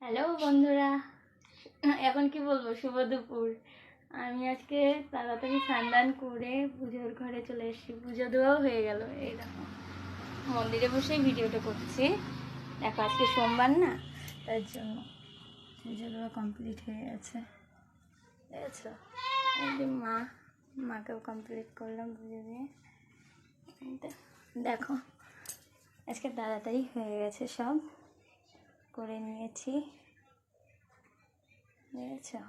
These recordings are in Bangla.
হ্যালো বন্ধুরা, এখন কি বলবো, শুভ দুপুর। আমি আজকে তাড়াতাড়ি স্নান করে পুজোর ঘরে চলে এসেছি। পুজো দেওয়াও হয়ে গেল। এই দেখো, মন্দিরে বসেই ভিডিওটা করছি। দেখো আজকে সোমবার না, তার জন্য পুজো দেওয়া কমপ্লিট হয়ে গেছে। বুঝেছো, মাকেও কমপ্লিট করলাম পুজো দিয়ে। দেখো আজকে তাড়াতাড়ি হয়ে গেছে, সব করে নিয়েছি। বুঝেছো,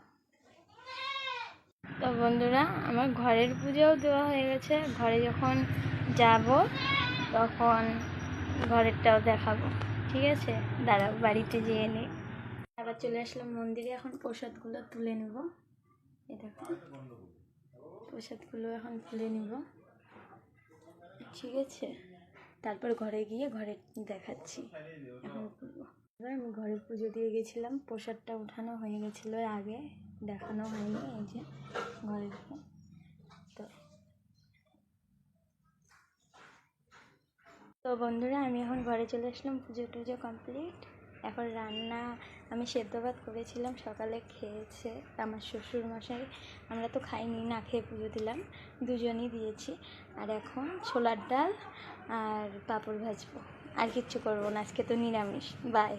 তো বন্ধুরা আমার ঘরের পুজোও দেওয়া হয়ে গেছে। ঘরে যখন যাব তখন ঘরেরটাও দেখাবো, ঠিক আছে? দাঁড়াও, বাড়িতে যেয়ে নিই। আবার চলে আসলাম মন্দিরে, এখন প্রসাদগুলো তুলে নেব। এই দেখো, প্রসাদগুলো এখন তুলে নেব, ঠিক আছে? তারপর ঘরে গিয়ে ঘরে দেখাচ্ছি। এখন আমি ঘরে পুজো দিয়ে গেছিলাম, প্রসাদটা উঠানো হয়ে গেছিলো, আগে দেখানো হয়নি। এই যে ঘরে তো বন্ধুরা আমি এখন ঘরে চলে আসলাম, পুজো টুজো কমপ্লিট। এখন রান্না আমি সেদ্ধ ভাত করেছিলাম, সকালে খেয়েছে আমার শ্বশুর মশাই। আমরা তো খাইনি, না খেয়ে পুজো দিলাম, দুজনই দিয়েছি। আর এখন ছোলার ডাল আর পাঁপড় ভাজবো, আর কিচ্ছু করবো না, আজকে তো নিরামিষ। বাই।